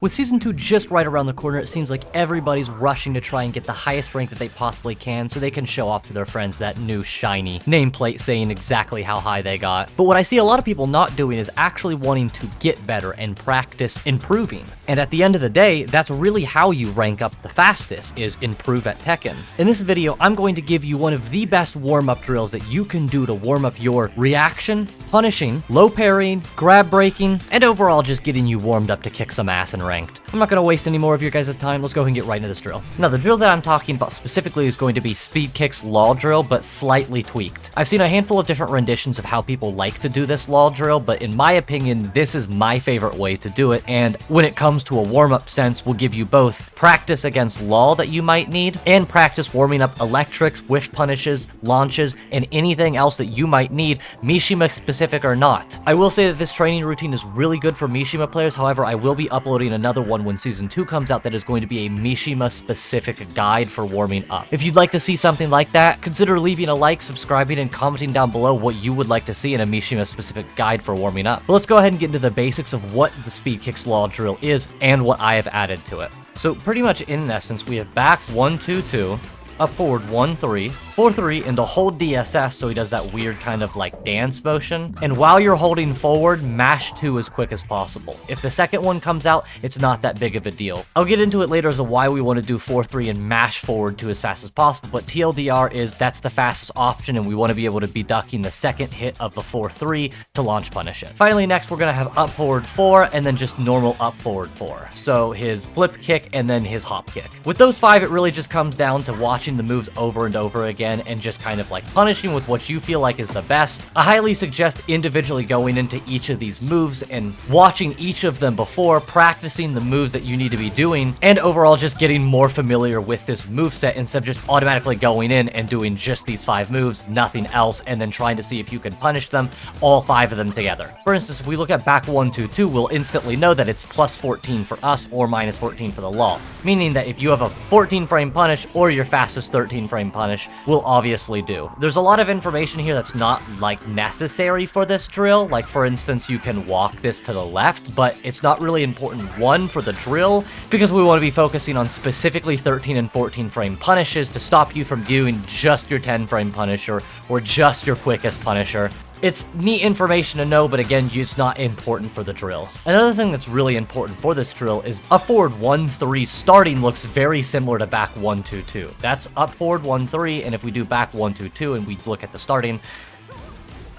With Season 2 just right around the corner, it seems like everybody's rushing to try and get the highest rank that they possibly can so they can show off to their friends that new shiny nameplate saying exactly how high they got. But what I see a lot of people not doing is actually wanting to get better and practice improving. And at the end of the day, that's really how you rank up the fastest, is improve at Tekken. In this video, I'm going to give you one of the best warm-up drills that you can do to warm up your reaction, punishing, low parrying, grab breaking, and overall just getting you warmed up to kick some ass and ranked. I'm not going to waste any more of your guys' time. Let's go ahead and get right into this drill. Now, the drill that I'm talking about specifically is going to be Speed Kick's LOL drill, but slightly tweaked. I've seen a handful of different renditions of how people like to do this LOL drill, but in my opinion, this is my favorite way to do it, and when it comes to a warm-up sense, will give you both practice against LOL that you might need, and practice warming up electrics, whiff punishes, launches, and anything else that you might need, Mishima specific or not. I will say that this training routine is really good for Mishima players, however, I will be uploading another one when Season 2 comes out that is going to be a Mishima specific guide for warming up. If you'd like to see something like that, consider leaving a like, subscribing, and commenting down below what you would like to see in a Mishima specific guide for warming up. But let's go ahead and get into the basics of what the Speed Kick's LOL drill is and what I have added to it. So pretty much in essence, we have back 1, 2, 2, up forward 1, 3, 4, 3, and to hold DSS, so he does that weird kind of like dance motion. And while you're holding forward, mash 2 as quick as possible. If the second one comes out, it's not that big of a deal. I'll get into it later as to why we want to do 4, 3 and mash forward 2 as fast as possible, but TLDR is that's the fastest option, and we want to be able to be ducking the second hit of the 4, 3 to launch punish it. Finally, next we're going to have up forward 4 and then just normal up forward 4. So his flip kick and then his hop kick. With those 5, it really just comes down to watching the moves over and over again and just kind of like punishing with what you feel like is the best. I highly suggest individually going into each of these moves and watching each of them before, practicing the moves that you need to be doing, and overall just getting more familiar with this moveset instead of just automatically going in and doing just these 5 moves, nothing else, and then trying to see if you can punish them, all 5 of them together. For instance, if we look at back 1, 2, 2, we'll instantly know that it's plus 14 for us or minus 14 for the LOL, meaning that if you have a 14 frame punish or your fastest 13 frame punish, will obviously do. There's a lot of information here that's not like necessary for this drill. Like for instance, you can walk this to the left, but it's not really important, one, for the drill, because we want to be focusing on specifically 13 and 14 frame punishes to stop you from doing just your 10 frame punisher or just your quickest punisher. It's neat information to know, but again, it's not important for the drill. Another thing that's really important for this drill is up forward 1, 3 starting looks very similar to back 1, 2, 2. That's up forward 1, 3, and if we do back 1, 2, 2 and we look at the starting,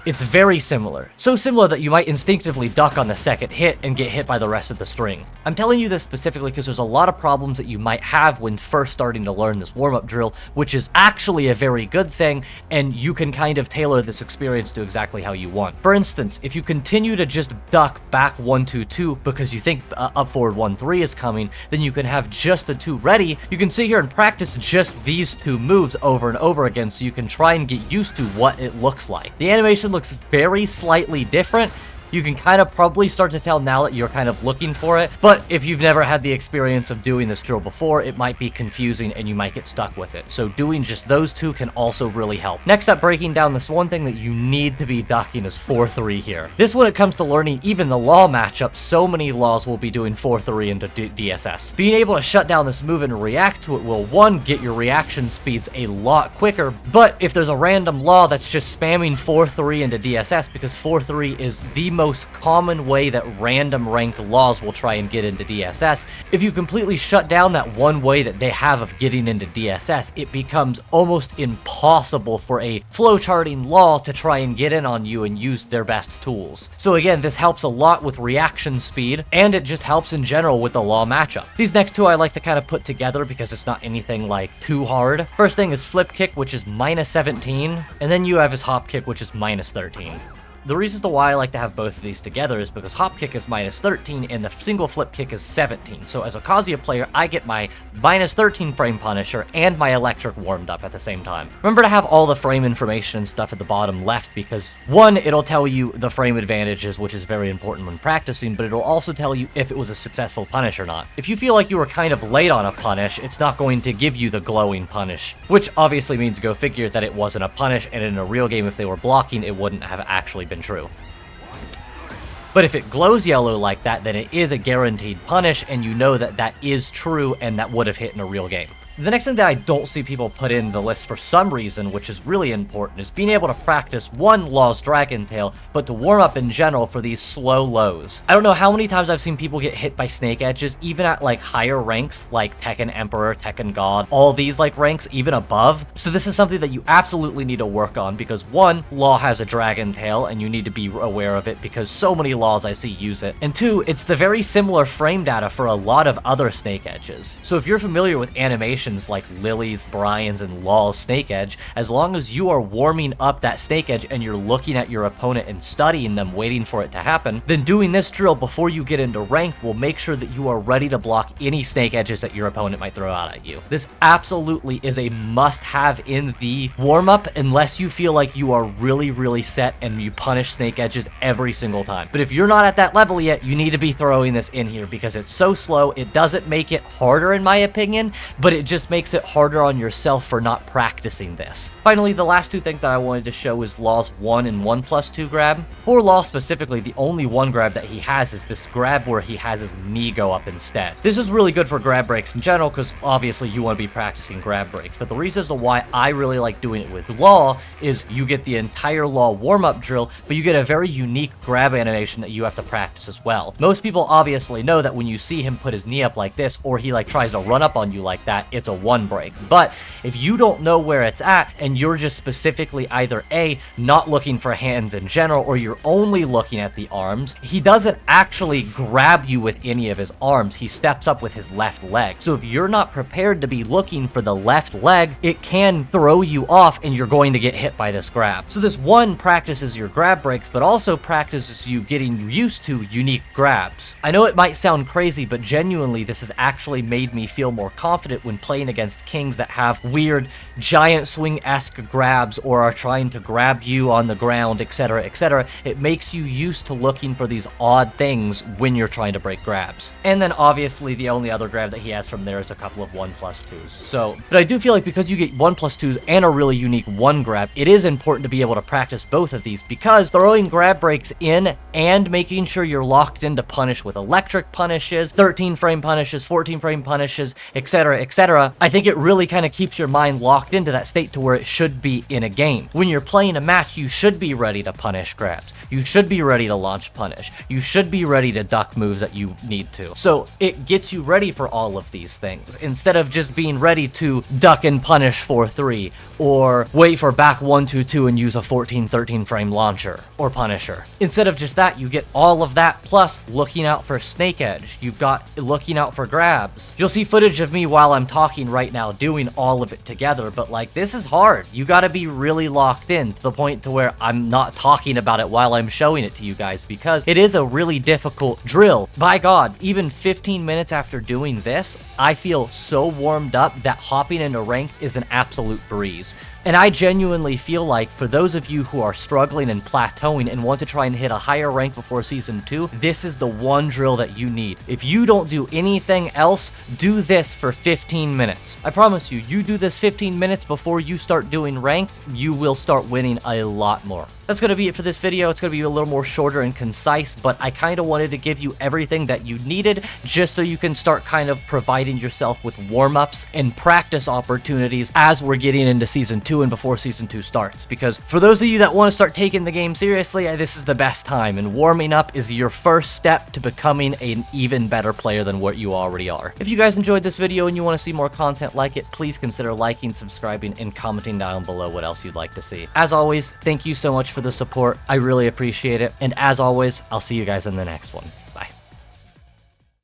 it's very similar. So similar that you might instinctively duck on the second hit and get hit by the rest of the string. I'm telling you this specifically because there's a lot of problems that you might have when first starting to learn this warm-up drill, which is actually a very good thing, and you can kind of tailor this experience to exactly how you want. For instance, if you continue to just duck back 1, 2, 2 because you think up forward 1, 3 is coming, then you can have just the 2 ready. You can sit here and practice just these 2 moves over and over again so you can try and get used to what it looks like. The animation looks very slightly different. You can kind of probably start to tell now that you're kind of looking for it, but if you've never had the experience of doing this drill before, it might be confusing and you might get stuck with it. So doing just those 2 can also really help. Next up, breaking down this one thing that you need to be ducking is 4, 3 here. This, when it comes to learning even the LOL matchup, so many LOLs will be doing 4, 3 into DSS. Being able to shut down this move and react to it will, one, get your reaction speeds a lot quicker, but if there's a random LOL that's just spamming 4, 3 into DSS, because 4, 3 is the most common way that random ranked LOLs will try and get into DSS. If you completely shut down that one way that they have of getting into DSS, it becomes almost impossible for a flowcharting LOL to try and get in on you and use their best tools. So again, this helps a lot with reaction speed, and it just helps in general with the LOL matchup. These next 2 I like to kind of put together because it's not anything like too hard. First thing is flip kick, which is minus 17, and then you have his hop kick, which is minus 13. The reasons to why I like to have both of these together is because hop kick is minus 13 and the single flip kick is 17. So as a Kazuya player, I get my minus 13 frame punisher and my electric warmed up at the same time. Remember to have all the frame information and stuff at the bottom left because, one, it'll tell you the frame advantages, which is very important when practicing, but it'll also tell you if it was a successful punish or not. If you feel like you were kind of late on a punish, it's not going to give you the glowing punish, which obviously means go figure that it wasn't a punish, and in a real game, if they were blocking, it wouldn't have actually been true. But if it glows yellow like that, then it is a guaranteed punish, and you know that that is true and that would have hit in a real game. The next thing that I don't see people put in the list for some reason, which is really important, is being able to practice one, Law's Dragon Tail, but to warm up in general for these slow lows. I don't know how many times I've seen people get hit by snake edges, even at like higher ranks, like Tekken Emperor, Tekken God, all these like ranks, even above. So this is something that you absolutely need to work on because one, Law has a Dragon Tail, and you need to be aware of it because so many Laws I see use it. And two, it's the very similar frame data for a lot of other snake edges. So if you're familiar with animation like Lily's, Brian's, and Law's snake edge, as long as you are warming up that snake edge and you're looking at your opponent and studying them, waiting for it to happen, then doing this drill before you get into rank will make sure that you are ready to block any snake edges that your opponent might throw out at you. This absolutely is a must-have in the warm-up unless you feel like you are really set and you punish snake edges every single time. But if you're not at that level yet, you need to be throwing this in here because it's so slow. It doesn't make it harder in my opinion, but it just makes it harder on yourself for not practicing this. Finally, the last two things that I wanted to show is Law's 1 and 1+2 grab. For Law specifically, the only one grab that he has is this grab where he has his knee go up instead. This is really good for grab breaks in general because obviously you want to be practicing grab breaks, but the reason as to why I really like doing it with Law is you get the entire Law warm-up drill, but you get a very unique grab animation that you have to practice as well. Most people obviously know that when you see him put his knee up like this or he like tries to run up on you like that, it's a one break. But if you don't know where it's at and you're just specifically either A, not looking for hands in general, or you're only looking at the arms, he doesn't actually grab you with any of his arms. He steps up with his left leg. So if you're not prepared to be looking for the left leg, it can throw you off and you're going to get hit by this grab. So this one practices your grab breaks, but also practices you getting used to unique grabs. I know it might sound crazy, but genuinely this has actually made me feel more confident when playing against kings that have weird giant swing-esque grabs or are trying to grab you on the ground, etc, etc. It makes you used to looking for these odd things when you're trying to break grabs. And then obviously the only other grab that he has from there is a couple of 1+2s. So, but I do feel like because you get 1+2s and a really unique one grab, it is important to be able to practice both of these because throwing grab breaks in and making sure you're locked in to punish with electric punishes, 13 frame punishes, 14 frame punishes, etc, etc, I think it really kind of keeps your mind locked into that state to where it should be in a game. When you're playing a match, you should be ready to punish grabs. You should be ready to launch punish. You should be ready to duck moves that you need to. So it gets you ready for all of these things instead of just being ready to duck and punish 4-3 or wait for back 1-2-2 and use a 14-13 frame launcher or punisher. Instead of just that, you get all of that plus looking out for snake edge. You've got looking out for grabs. You'll see footage of me while I'm talking right now doing all of it together, but like this is hard. You got to be really locked in to the point to where I'm not talking about it while I'm showing it to you guys because it is a really difficult drill. By God, even 15 minutes after doing this, I feel so warmed up that hopping into rank is an absolute breeze. And I genuinely feel like for those of you who are struggling and plateauing and want to try and hit a higher rank before Season 2, this is the one drill that you need. If you don't do anything else, do this for 15 minutes. I promise you, you do this 15 minutes before you start doing ranked, you will start winning a lot more. That's going to be it for this video. It's going to be a little more shorter and concise, but I kind of wanted to give you everything that you needed just so you can start kind of providing yourself with warm-ups and practice opportunities as we're getting into Season 2 and before Season 2 starts. Because for those of you that want to start taking the game seriously, this is the best time, and warming up is your first step to becoming an even better player than what you already are. If you guys enjoyed this video and you want to see more content like it, please consider liking, subscribing, and commenting down below what else you'd like to see. As always, thank you so much for the support. I really appreciate it. And as always, I'll see you guys in the next one.